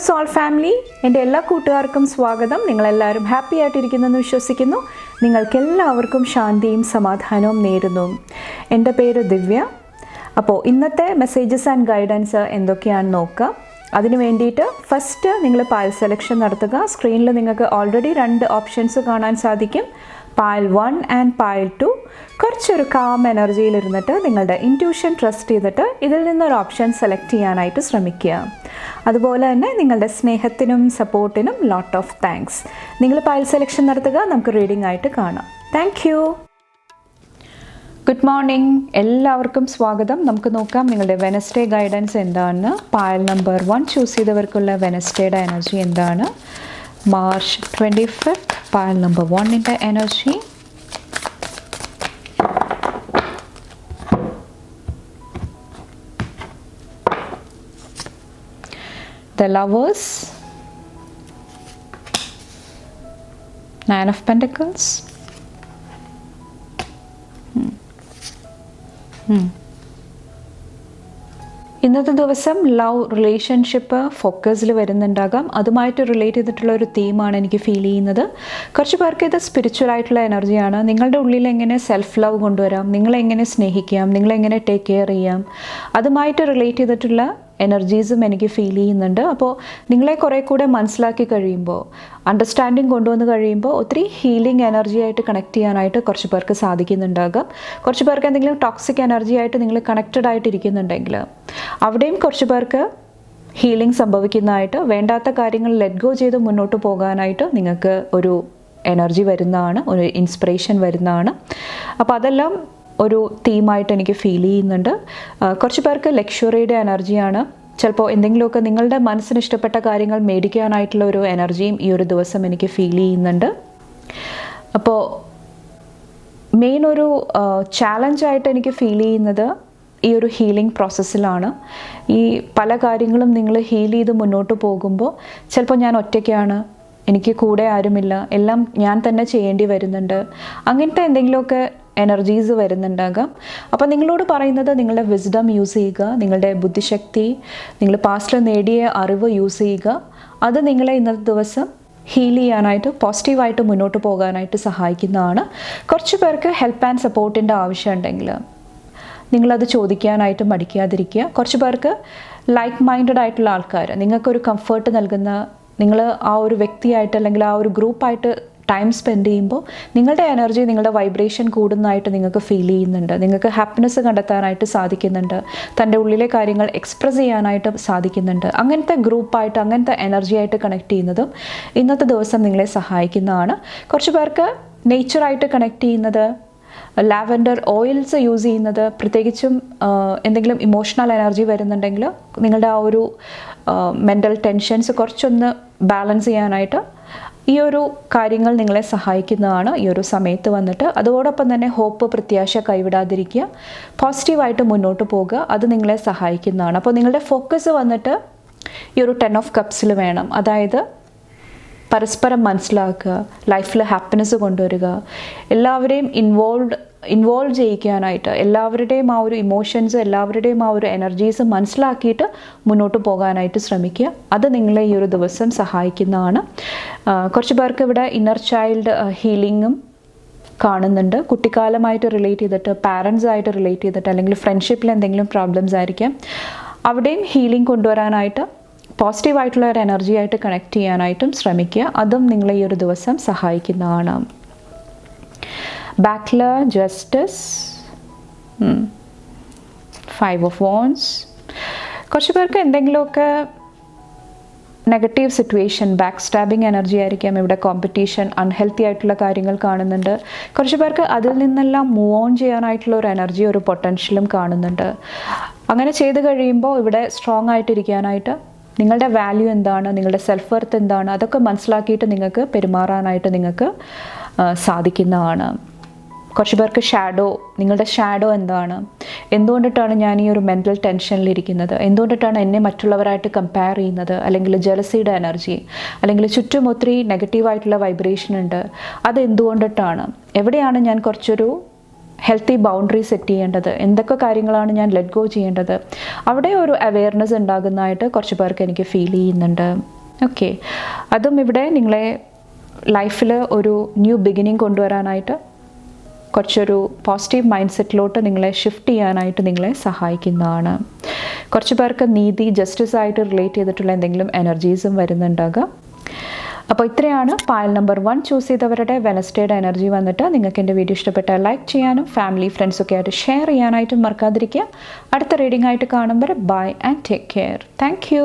Soul family, എൻ്റെ എല്ലാ കൂട്ടുകാർക്കും സ്വാഗതം. നിങ്ങളെല്ലാവരും ഹാപ്പി ആയിട്ടിരിക്കുന്നെന്ന് വിശ്വസിക്കുന്നു. നിങ്ങൾക്കെല്ലാവർക്കും ശാന്തിയും സമാധാനവും നേരുന്നു. എൻ്റെ പേര് ദിവ്യ. അപ്പോൾ ഇന്നത്തെ മെസ്സേജസ് ആൻഡ് ഗൈഡൻസ് എന്തൊക്കെയാണെന്ന് നോക്കാം. അതിന് വേണ്ടിയിട്ട് ഫസ്റ്റ് നിങ്ങൾ പായൽ സെലക്ഷൻ നടത്തുക. സ്ക്രീനിൽ നിങ്ങൾക്ക് ഓൾറെഡി 2 ഓപ്ഷൻസ് കാണാൻ സാധിക്കും, പായൽ 1 ആൻഡ് പായൽ 2. കുറച്ചൊരു കാം എനർജിയിൽ ഇരുന്നിട്ട് നിങ്ങളുടെ ഇൻറ്റ്യൂഷൻ ട്രസ്റ്റ് ചെയ്തിട്ട് ഇതിൽ നിന്നൊരു ഓപ്ഷൻ സെലക്ട് ചെയ്യാനായിട്ട് ശ്രമിക്കുക. അതുപോലെ തന്നെ നിങ്ങളുടെ സ്നേഹത്തിനും സപ്പോർട്ടിനും ലോട്ട് ഓഫ് താങ്ക്സ്. നിങ്ങൾ പായൽ സെലക്ഷൻ നടത്തുക. നമുക്ക് റീഡിംഗ് ആയിട്ട് കാണാം. Thank you. ഗുഡ് മോർണിംഗ്, എല്ലാവർക്കും സ്വാഗതം. നമുക്ക് നോക്കാം നിങ്ങളുടെ വെനസ്ഡേ ഗൈഡൻസ് എന്താണെന്ന്. പായൽ നമ്പർ 1 ചൂസ് ചെയ്തവർക്കുള്ള വെനസ്ഡേയുടെ എനർജി എന്താണ്? March 25th, പായൽ നമ്പർ 1ൻ്റെ energy. The Lovers, 9 of Pentacles. ഇന്നത്തെ ദിവസം ലവ് റിലേഷൻഷിപ്പ് ഫോക്കസിൽ വരുന്നുണ്ടാകാം. അതുമായിട്ട് റിലേറ്റ് ചെയ്തിട്ടുള്ള ഒരു തീമാണ് എനിക്ക് ഫീൽ ചെയ്യുന്നത്. കുറച്ച് പേർക്ക് ഇത് സ്പിരിച്വൽ ആയിട്ടുള്ള എനർജിയാണ്. നിങ്ങളുടെ ഉള്ളിൽ എങ്ങനെ സെൽഫ് ലവ് കൊണ്ടുവരാം, നിങ്ങളെങ്ങനെ സ്നേഹിക്കാം, നിങ്ങളെങ്ങനെ ടേക്ക് കെയർ ചെയ്യാം, അതുമായിട്ട് റിലേറ്റ് ചെയ്തിട്ടുള്ള എനർജീസും എനിക്ക് ഫീൽ ചെയ്യുന്നുണ്ട്. അപ്പോൾ നിങ്ങളെ കുറേ കൂടെ മനസ്സിലാക്കി കഴിയുമ്പോൾ, അണ്ടർസ്റ്റാൻഡിങ് കൊണ്ടുവന്ന് കഴിയുമ്പോൾ ഒത്തിരി ഹീലിംഗ് എനർജി ആയിട്ട് കണക്ട് ചെയ്യാനായിട്ട് കുറച്ച് പേർക്ക് സാധിക്കുന്നുണ്ടാകാം. കുറച്ച് പേർക്ക് എന്തെങ്കിലും ടോക്സിക് എനർജി ആയിട്ട് നിങ്ങൾ കണക്റ്റഡ് ആയിട്ടിരിക്കുന്നുണ്ടെങ്കിൽ അവിടെയും കുറച്ച് പേർക്ക് ഹീലിംഗ് സംഭവിക്കുന്നതായിട്ട്, വേണ്ടാത്ത കാര്യങ്ങൾ ലെറ്റ് ഗോ ചെയ്ത് മുന്നോട്ട് പോകാനായിട്ട് നിങ്ങൾക്ക് ഒരു എനർജി വരുന്നതാണ്, ഒരു ഇൻസ്പിറേഷൻ വരുന്നതാണ്. അപ്പോൾ അതെല്ലാം ഒരു തീമായിട്ട് എനിക്ക് ഫീൽ ചെയ്യുന്നുണ്ട്. കുറച്ച് പേർക്ക് ലക്ഷറിയുടെ എനർജിയാണ്. ചിലപ്പോൾ എന്തെങ്കിലുമൊക്കെ നിങ്ങളുടെ മനസ്സിന് ഇഷ്ടപ്പെട്ട കാര്യങ്ങൾ മേടിക്കാനായിട്ടുള്ള ഒരു എനർജിയും ഈ ഒരു ദിവസം എനിക്ക് ഫീൽ ചെയ്യുന്നുണ്ട്. അപ്പോൾ മെയിൻ ഒരു ചാലഞ്ചായിട്ട് എനിക്ക് ഫീൽ ചെയ്യുന്നത് ഈ ഒരു ഹീലിംഗ് പ്രോസസ്സിലാണ്. ഈ പല കാര്യങ്ങളും നിങ്ങൾ ഹീൽ ചെയ്ത് മുന്നോട്ട് പോകുമ്പോൾ ചിലപ്പോൾ ഞാൻ ഒറ്റയ്ക്കാണ്, എനിക്ക് കൂടെ ആരുമില്ല, എല്ലാം ഞാൻ തന്നെ ചെയ്യേണ്ടി വരുന്നുണ്ട്, അങ്ങനത്തെ എന്തെങ്കിലുമൊക്കെ എനർജീസ് വരുന്നുണ്ടാകാം. അപ്പോൾ നിങ്ങളോട് പറയുന്നത് നിങ്ങളുടെ വിസ്ഡം യൂസ് ചെയ്യുക, നിങ്ങളുടെ ബുദ്ധിശക്തി, നിങ്ങൾ പാസ്റ്റിൽ നേടിയ അറിവ് യൂസ് ചെയ്യുക. അത് നിങ്ങളെ ഇന്നത്തെ ദിവസം ഹീൽ ചെയ്യാനായിട്ട്, പോസിറ്റീവായിട്ട് മുന്നോട്ട് പോകാനായിട്ട് സഹായിക്കുന്നതാണ്. കുറച്ച് പേർക്ക് ഹെൽപ്പ് ആൻഡ് സപ്പോർട്ടിൻ്റെ ആവശ്യമുണ്ടെങ്കിൽ നിങ്ങളത് ചോദിക്കാനായിട്ട് മടിക്കാതിരിക്കുക. കുറച്ച് പേർക്ക് ലൈക്ക് മൈൻഡഡ് ആയിട്ടുള്ള ആൾക്കാർ, നിങ്ങൾക്കൊരു കംഫർട്ട് നൽകുന്ന, നിങ്ങൾ ആ ഒരു വ്യക്തിയായിട്ട് അല്ലെങ്കിൽ ആ ഒരു ഗ്രൂപ്പായിട്ട് ടൈം സ്പെൻഡ് ചെയ്യുമ്പോൾ നിങ്ങളുടെ എനർജി, നിങ്ങളുടെ വൈബ്രേഷൻ കൂടുന്നതായിട്ട് നിങ്ങൾക്ക് ഫീൽ ചെയ്യുന്നുണ്ട്. നിങ്ങൾക്ക് ഹാപ്പിനെസ് കണ്ടെത്താനായിട്ട് സാധിക്കുന്നുണ്ട്, തൻ്റെ ഉള്ളിലെ കാര്യങ്ങൾ എക്സ്പ്രസ് ചെയ്യാനായിട്ട് സാധിക്കുന്നുണ്ട്. അങ്ങനത്തെ ഗ്രൂപ്പായിട്ട്, അങ്ങനത്തെ എനർജി ആയിട്ട് കണക്ട് ചെയ്യുന്നതും ഇന്നത്തെ ദിവസം നിങ്ങളെ സഹായിക്കുന്നതാണ്. കുറച്ച് പേർക്ക് നേച്ചറായിട്ട് കണക്ട് ചെയ്യുന്നത്, ലാവൻഡർ ഓയിൽസ് യൂസ് ചെയ്യുന്നത്, പ്രത്യേകിച്ചും എന്തെങ്കിലും ഇമോഷണൽ എനർജി വരുന്നുണ്ടെങ്കിൽ നിങ്ങളുടെ ആ ഒരു മെൻ്റൽ ടെൻഷൻസ് കുറച്ചൊന്ന് ബാലൻസ് ചെയ്യാനായിട്ട് ഈ ഒരു കാര്യങ്ങൾ നിങ്ങളെ സഹായിക്കുന്നതാണ് ഈ ഒരു സമയത്ത് വന്നിട്ട്. അതോടൊപ്പം തന്നെ ഹോപ്പ്, പ്രത്യാശ കൈവിടാതിരിക്കുക, പോസിറ്റീവായിട്ട് മുന്നോട്ട് പോകുക, അത് നിങ്ങളെ സഹായിക്കുന്നതാണ്. അപ്പോൾ നിങ്ങളുടെ ഫോക്കസ് വന്നിട്ട് ഈ ഒരു 10 ഓഫ് കപ്സിൽ വേണം. അതായത് പരസ്പരം മനസ്സിലാക്കുക, ലൈഫിൽ ഹാപ്പിനെസ് കൊണ്ടുവരിക, എല്ലാവരെയും ഇൻവോൾവ് ചെയ്യിക്കാനായിട്ട്, എല്ലാവരുടെയും ആ ഒരു ഇമോഷൻസ്, എല്ലാവരുടെയും ആ ഒരു എനർജീസ് മനസ്സിലാക്കിയിട്ട് മുന്നോട്ട് പോകാനായിട്ട് ശ്രമിക്കുക. അത് നിങ്ങളെ ഈ ഒരു ദിവസം സഹായിക്കുന്നതാണ്. കുറച്ച് പേർക്ക് ഇവിടെ ഇന്നർ ചൈൽഡ് ഹീലിങ്ങും കാണുന്നുണ്ട്. കുട്ടിക്കാലമായിട്ട് റിലേറ്റ് ചെയ്തിട്ട്, പാരൻസായിട്ട് റിലേറ്റ് ചെയ്തിട്ട്, അല്ലെങ്കിൽ ഫ്രണ്ട്ഷിപ്പിൽ എന്തെങ്കിലും പ്രോബ്ലംസ് ആയിരിക്കാം, അവിടെയും ഹീലിംഗ് കൊണ്ടുവരാനായിട്ട്, പോസിറ്റീവായിട്ടുള്ള ഒരു എനർജി ആയിട്ട് കണക്ട് ചെയ്യാനായിട്ടും ശ്രമിക്കുക. അതും നിങ്ങളെ ഈ ഒരു ദിവസം സഹായിക്കുന്നതാണ്. ബാക്ക്ലർ, ജസ്റ്റിസ്, 5 ഓഫ് വാൻഡ്സ്. കുറച്ച് പേർക്ക് എന്തെങ്കിലുമൊക്കെ negative situation, back stabbing energy ആയിരിക്കാം. ഇവിടെ കോമ്പറ്റീഷൻ, അൺഹെൽത്തി ആയിട്ടുള്ള കാര്യങ്ങൾ കാണുന്നുണ്ട്. കുറച്ച് പേർക്ക് അതിൽ നിന്നെല്ലാം മൂവ് ഓൺ ചെയ്യാനായിട്ടുള്ള ഒരു എനർജി, ഒരു പൊട്ടൻഷ്യലും കാണുന്നുണ്ട്. അങ്ങനെ ചെയ്ത് കഴിയുമ്പോൾ ഇവിടെ സ്ട്രോങ് ആയിട്ടിരിക്കാനായിട്ട്, നിങ്ങളുടെ വാല്യൂ എന്താണ്, നിങ്ങളുടെ സെൽഫ് വർത്ത് എന്താണ്, അതൊക്കെ മനസ്സിലാക്കിയിട്ട് നിങ്ങൾക്ക് പെരുമാറാനായിട്ട് നിങ്ങൾക്ക് സാധിക്കുന്നതാണ്. കുറച്ച് പേർക്ക് ഷാഡോ, നിങ്ങളുടെ ഷാഡോ എന്താണ്, എന്തുകൊണ്ടിട്ടാണ് ഞാൻ ഈ ഒരു മെൻ്റൽ ടെൻഷനിലിരിക്കുന്നത്, എന്തുകൊണ്ടിട്ടാണ് എന്നെ മറ്റുള്ളവരായിട്ട് കമ്പയർ ചെയ്യുന്നത്, അല്ലെങ്കിൽ ജലസിയുടെ എനർജി, അല്ലെങ്കിൽ ചുറ്റും ഒത്തിരി നെഗറ്റീവായിട്ടുള്ള വൈബ്രേഷൻ ഉണ്ട്, അത് എന്തുകൊണ്ടിട്ടാണ്, എവിടെയാണ് ഞാൻ കുറച്ചൊരു ഹെൽത്തി ബൗണ്ടറി സെറ്റ് ചെയ്യേണ്ടത്, എന്തൊക്കെ കാര്യങ്ങളാണ് ഞാൻ ലെറ്റ് ഗോ ചെയ്യേണ്ടത്, അവിടെ ഒരു അവെയർനെസ് ഉണ്ടാകുന്നതായിട്ട് കുറച്ച് പേർക്ക് എനിക്ക് ഫീൽ ചെയ്യുന്നുണ്ട്. ഓക്കെ, അതും ഇവിടെ നിങ്ങളെ ലൈഫിൽ ഒരു ന്യൂ ബിഗിനിങ് കൊണ്ടുവരാനായിട്ട്, കുറച്ചൊരു പോസിറ്റീവ് മൈൻഡ് സെറ്റിലോട്ട് നിങ്ങളെ ഷിഫ്റ്റ് ചെയ്യാനായിട്ട് നിങ്ങളെ സഹായിക്കുന്നതാണ്. കുറച്ച് പേർക്ക് നീതി, ജസ്റ്റിസ് ആയിട്ട് റിലേറ്റ് ചെയ്തിട്ടുള്ള എന്തെങ്കിലും എനർജീസും വരുന്നുണ്ടാകാം. അപ്പോൾ ഇത്രയാണ് പായൽ നമ്പർ 1 ചൂസ് ചെയ്തവരുടെ വെനസ്ഡേയുടെ എനർജി വന്നിട്ട്. നിങ്ങൾക്ക് എൻ്റെ വീഡിയോ ഇഷ്ടപ്പെട്ടാൽ ലൈക്ക് ചെയ്യാനും ഫാമിലി ഫ്രണ്ട്സൊക്കെ ആയിട്ട് ഷെയർ ചെയ്യാനായിട്ടും മറക്കാതിരിക്കുക. അടുത്ത റീഡിംഗ് ആയിട്ട് കാണുമ്പോൾ bye and take care. Thank you.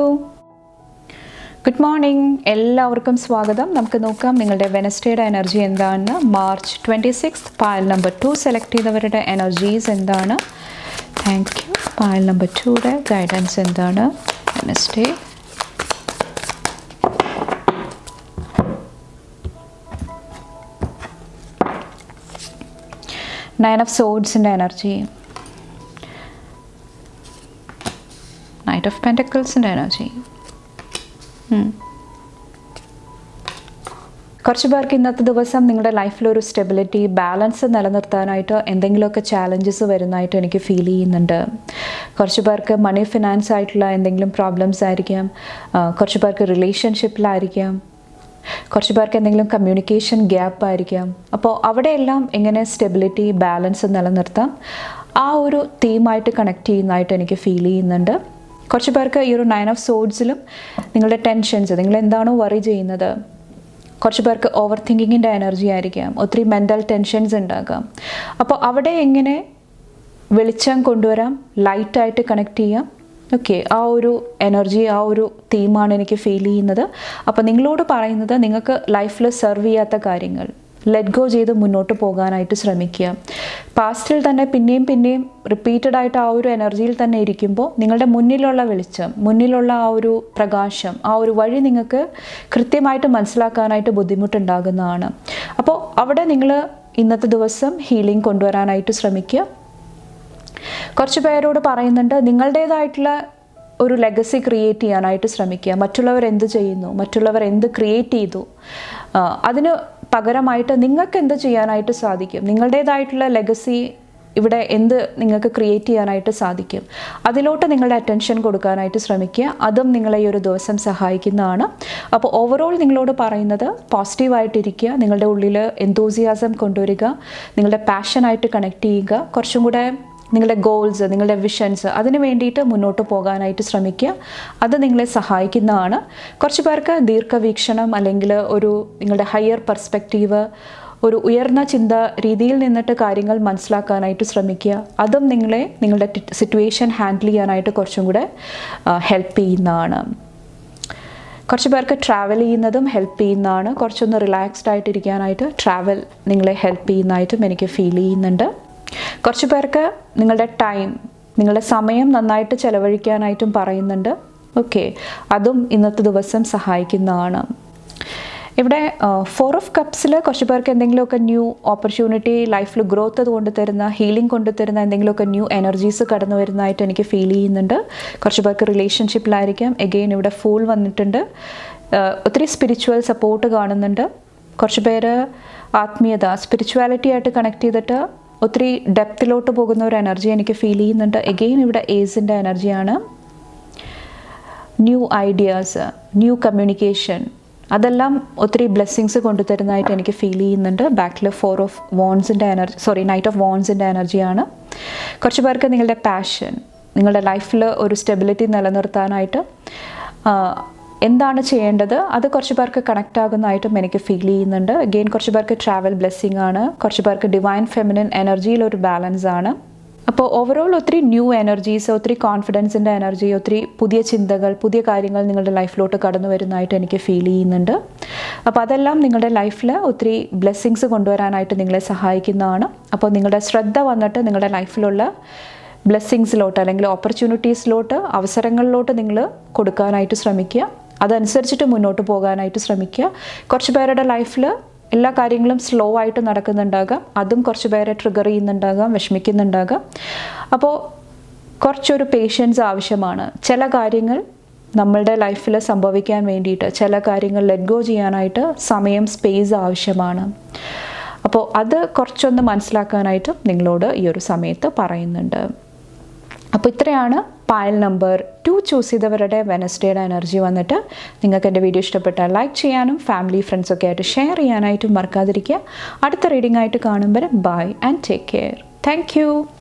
Good morning, എല്ലാവർക്കും സ്വാഗതം. നമുക്ക് നോക്കാം നിങ്ങളുടെ വെനസ്ഡേയുടെ എനർജി എന്താണെന്ന്. മാർച്ച് 26 പായൽ നമ്പർ 2 സെലക്ട് ചെയ്തവരുടെ എനർജീസ് എന്താണ്? Thank you. പായൽ നമ്പർ 2യുടെ ഗൈഡൻസ് എന്താണ് വെനസ്ഡേ? നയൻ ഓഫ് സോഡ്സിൻ്റെ എനർജി, നൈറ്റ് ഓഫ് പെൻറ്റക്കിൾസിൻ്റെ എനർജി. കുറച്ച് പേർക്ക് ഇന്നത്തെ ദിവസം നിങ്ങളുടെ ലൈഫിലൊരു സ്റ്റെബിലിറ്റി, ബാലൻസ് നിലനിർത്താനായിട്ട് എന്തെങ്കിലുമൊക്കെ ചാലഞ്ചസ് വരുന്നതായിട്ട് എനിക്ക് ഫീൽ ചെയ്യുന്നുണ്ട്. കുറച്ച് പേർക്ക് മണി ഫിനാൻസ് ആയിട്ടുള്ള എന്തെങ്കിലും പ്രോബ്ലംസ് ആയിരിക്കാം, കുറച്ച് പേർക്ക് റിലേഷൻഷിപ്പിലായിരിക്കാം, കുറച്ച് പേർക്ക് എന്തെങ്കിലും കമ്മ്യൂണിക്കേഷൻ ഗ്യാപ്പ് ആയിരിക്കാം. അപ്പോൾ അവിടെയെല്ലാം എങ്ങനെ സ്റ്റെബിലിറ്റി, ബാലൻസ് നിലനിർത്താം, ആ ഒരു തീമായിട്ട് കണക്ട് ചെയ്യുന്നതായിട്ട് എനിക്ക് ഫീൽ ചെയ്യുന്നുണ്ട്. കുറച്ച് പേർക്ക് ഈ ഒരു 9 ഓഫ് സോഡ്സിലും നിങ്ങളുടെ ടെൻഷൻസ്, നിങ്ങൾ എന്താണോ വറി ചെയ്യുന്നത്, കുറച്ച് പേർക്ക് ഓവർ തിങ്കിങ്ങിൻ്റെ എനർജി ആയിരിക്കാം, ഒത്തിരി മെൻ്റൽ ടെൻഷൻസ് ഉണ്ടാകാം. അപ്പോൾ അവിടെ എങ്ങനെ വെളിച്ചം കൊണ്ടുവരാം, ലൈറ്റായിട്ട് കണക്ട് ചെയ്യാം. ഓക്കെ, ആ ഒരു എനർജി, ആ ഒരു തീമാണ് എനിക്ക് ഫീൽ ചെയ്യുന്നത്. അപ്പോൾ നിങ്ങളോട് പറയുന്നത്, നിങ്ങൾക്ക് ലൈഫിൽ സെർവ് ചെയ്യാത്ത കാര്യങ്ങൾ ലെറ്റ് ഗോ ചെയ്ത് മുന്നോട്ട് പോകാനായിട്ട് ശ്രമിക്കുക. പാസ്റ്റിൽ തന്നെ പിന്നെയും റിപ്പീറ്റഡ് ആയിട്ട് ആ ഒരു എനർജിയിൽ തന്നെ ഇരിക്കുമ്പോൾ നിങ്ങളുടെ മുന്നിലുള്ള വെളിച്ചം, മുന്നിലുള്ള ആ ഒരു പ്രകാശം, ആ ഒരു വഴി നിങ്ങൾക്ക് കൃത്യമായിട്ട് മനസ്സിലാക്കാനായിട്ട് ബുദ്ധിമുട്ടുണ്ടാകുന്നതാണ്. അപ്പോൾ അവിടെ നിങ്ങൾ ഇന്നത്തെ ദിവസം ഹീലിംഗ് കൊണ്ടുവരാനായിട്ട് ശ്രമിക്കുക. കുറച്ച് പേരോട് പറയുന്നുണ്ട്, നിങ്ങളുടേതായിട്ടുള്ള ഒരു ലെഗസി ക്രിയേറ്റ് ചെയ്യാനായിട്ട് ശ്രമിക്കുക. മറ്റുള്ളവർ എന്ത് ചെയ്യുന്നു, മറ്റുള്ളവർ എന്ത് ക്രിയേറ്റ് ചെയ്തു, അതിന് പകരമായിട്ട് നിങ്ങൾക്ക് എന്ത് ചെയ്യാനായിട്ട് സാധിക്കും, നിങ്ങളുടേതായിട്ടുള്ള ലെഗസി ഇവിടെ എന്ത് നിങ്ങൾക്ക് ക്രിയേറ്റ് ചെയ്യാനായിട്ട് സാധിക്കും, അതിലോട്ട് നിങ്ങളുടെ അറ്റൻഷൻ കൊടുക്കാനായിട്ട് ശ്രമിക്കുക. അതും നിങ്ങളെ ഈ ഒരു ദിവസം സഹായിക്കുന്നതാണ്. അപ്പോൾ ഓവറോൾ നിങ്ങളോട് പറയുന്നത്, പോസിറ്റീവായിട്ടിരിക്കുക, നിങ്ങളുടെ ഉള്ളിൽ എന്തൂസിയാസം കൊണ്ടുവരിക, നിങ്ങളുടെ പാഷനായിട്ട് കണക്ട് ചെയ്യുക, കുറച്ചും കൂടെ നിങ്ങളുടെ ഗോൾസ്, നിങ്ങളുടെ വിഷൻസ്, അതിന് വേണ്ടിയിട്ട് മുന്നോട്ട് പോകാനായിട്ട് ശ്രമിക്കുക. അത് നിങ്ങളെ സഹായിക്കുന്നതാണ്. കുറച്ച് പേർക്ക് ദീർഘവീക്ഷണം, അല്ലെങ്കിൽ ഒരു നിങ്ങളുടെ ഹയർ പെർസ്പെക്റ്റീവ്, ഒരു ഉയർന്ന ചിന്ത രീതിയിൽ നിന്നിട്ട് കാര്യങ്ങൾ മനസ്സിലാക്കാനായിട്ട് ശ്രമിക്കുക. അതും നിങ്ങളുടെ സിറ്റുവേഷൻ ഹാൻഡിൽ ചെയ്യാനായിട്ട് കുറച്ചും കൂടെ ഹെൽപ്പ് ചെയ്യുന്നതാണ്. കുറച്ച് പേർക്ക് ട്രാവൽ ചെയ്യുന്നതും ഹെൽപ്പ് ചെയ്യുന്നതാണ്. കുറച്ചൊന്ന് റിലാക്സ്ഡ് ആയിട്ടിരിക്കാനായിട്ട് ട്രാവൽ നിങ്ങളെ ഹെൽപ്പ് ചെയ്യുന്നതായിട്ടും എനിക്ക് ഫീൽ ചെയ്യുന്നുണ്ട്. കുറച്ച് പേർക്ക് നിങ്ങളുടെ ടൈം, നിങ്ങളുടെ സമയം നന്നായിട്ട് ചിലവഴിക്കാനായിട്ടും പറയുന്നുണ്ട്. ഓക്കെ, അതും ഇന്നത്തെ ദിവസം സഹായിക്കുന്നതാണ്. ഇവിടെ 4 ഓഫ് കപ്സിൽ കുറച്ച് പേർക്ക് എന്തെങ്കിലുമൊക്കെ ന്യൂ ഓപ്പർച്യൂണിറ്റി, ലൈഫിൽ ഗ്രോത്ത് കൊണ്ടുതരുന്ന, ഹീലിംഗ് കൊണ്ടുതരുന്ന എന്തെങ്കിലുമൊക്കെ ന്യൂ എനർജീസ് കടന്നു വരുന്നതായിട്ട് എനിക്ക് ഫീൽ ചെയ്യുന്നുണ്ട്. കുറച്ച് പേർക്ക് റിലേഷൻഷിപ്പിലായിരിക്കാം. എഗെയിൻ ഇവിടെ ഫൂൾ വന്നിട്ടുണ്ട്. ഒത്തിരി സ്പിരിച്വൽ സപ്പോർട്ട് കാണുന്നുണ്ട്. കുറച്ച് പേര് ആത്മീയത, സ്പിരിച്വാലിറ്റി ആയിട്ട് കണക്ട് ചെയ്തിട്ട് ഒത്തിരി ഡെപ്തിലോട്ട് പോകുന്ന ഒരു എനർജി എനിക്ക് ഫീൽ ചെയ്യുന്നുണ്ട്. എഗെയിൻ ഇവിടെ ഏസിൻ്റെ എനർജിയാണ്. ന്യൂ ഐഡിയാസ്, ന്യൂ കമ്മ്യൂണിക്കേഷൻ, അതെല്ലാം ഒത്തിരി ബ്ലെസ്സിങ്സ് കൊണ്ടുതരുന്നതായിട്ട് എനിക്ക് ഫീൽ ചെയ്യുന്നുണ്ട്. ബാക്കിൽ 4 ഓഫ് വോൺസിൻ്റെ എനർജി, നൈറ്റ് ഓഫ് വോൺസിൻ്റെ എനർജിയാണ്. കുറച്ച് പേർക്ക് നിങ്ങളുടെ പാഷൻ, നിങ്ങളുടെ ലൈഫിൽ ഒരു സ്റ്റെബിലിറ്റി നിലനിർത്താനായിട്ട് എന്താണ് ചെയ്യേണ്ടത്, അത് കുറച്ച് പേർക്ക് കണക്റ്റ് ആകുന്നതായിട്ടും എനിക്ക് ഫീൽ ചെയ്യുന്നുണ്ട്. അഗെയിൻ കുറച്ച് പേർക്ക് ട്രാവൽ ബ്ലെസ്സിങ് ആണ്. കുറച്ച് പേർക്ക് ഡിവൈൻ ഫെമിനിൻ എനർജിയിലൊരു ബാലൻസ് ആണ്. അപ്പോൾ ഓവറോൾ ഒത്തിരി ന്യൂ എനർജീസ്, ഒത്തിരി കോൺഫിഡൻസിൻ്റെ എനർജി, ഒത്തിരി പുതിയ ചിന്തകൾ, പുതിയ കാര്യങ്ങൾ നിങ്ങളുടെ ലൈഫിലോട്ട് കടന്നു വരുന്നതായിട്ട് എനിക്ക് ഫീൽ ചെയ്യുന്നുണ്ട്. അപ്പോൾ അതെല്ലാം നിങ്ങളുടെ ലൈഫിൽ ഒത്തിരി ബ്ലെസ്സിങ്സ് കൊണ്ടുവരാനായിട്ട് നിങ്ങളെ സഹായിക്കുന്നതാണ്. അപ്പോൾ നിങ്ങളുടെ ശ്രദ്ധ വന്നിട്ട് നിങ്ങളുടെ ലൈഫിലുള്ള ബ്ലെസ്സിങ്സിലോട്ട്, അല്ലെങ്കിൽ ഓപ്പർച്യൂണിറ്റീസിലോട്ട്, അവസരങ്ങളിലോട്ട് നിങ്ങൾ കൊടുക്കാനായിട്ട് ശ്രമിക്കുക. അതനുസരിച്ചിട്ട് മുന്നോട്ട് പോകാനായിട്ട് ശ്രമിക്കുക. കുറച്ച് പേരുടെ ലൈഫിൽ എല്ലാ കാര്യങ്ങളും സ്ലോ ആയിട്ട് നടക്കുന്നുണ്ടാകാം. അതും കുറച്ച് പേരെ ട്രിഗർ ചെയ്യുന്നുണ്ടാകാം, വിഷമിക്കുന്നുണ്ടാകാം. അപ്പോൾ കുറച്ചൊരു പേഷ്യൻസ് ആവശ്യമാണ്. ചില കാര്യങ്ങൾ നമ്മളുടെ ലൈഫിൽ സംഭവിക്കാൻ വേണ്ടിയിട്ട്, ചില കാര്യങ്ങൾ ലെറ്റ് ഗോ ചെയ്യാനായിട്ട് സമയം, സ്പേസ് ആവശ്യമാണ്. അപ്പോൾ അത് കുറച്ചൊന്ന് മനസ്സിലാക്കാനായിട്ടും നിങ്ങളോട് ഈ ഒരു സമയത്ത് പറയുന്നുണ്ട്. അപ്പോൾ ഇത്രയാണ് പൈൽ നമ്പർ 2 ചൂസ് ചെയ്തവരുടെ വെനസ്ഡേയുടെ എനർജി വന്നിട്ട്. നിങ്ങൾക്ക് എൻ്റെ വീഡിയോ ഇഷ്ടപ്പെട്ടാൽ ലൈക്ക് ചെയ്യാനും ഫാമിലി ഫ്രണ്ട്സൊക്കെ ആയിട്ട് ഷെയർ ചെയ്യാനായിട്ടും മറക്കാതിരിക്കുക. അടുത്ത റീഡിംഗ് ആയിട്ട് കാണുമ്പോൾ bye and take care. Thank U.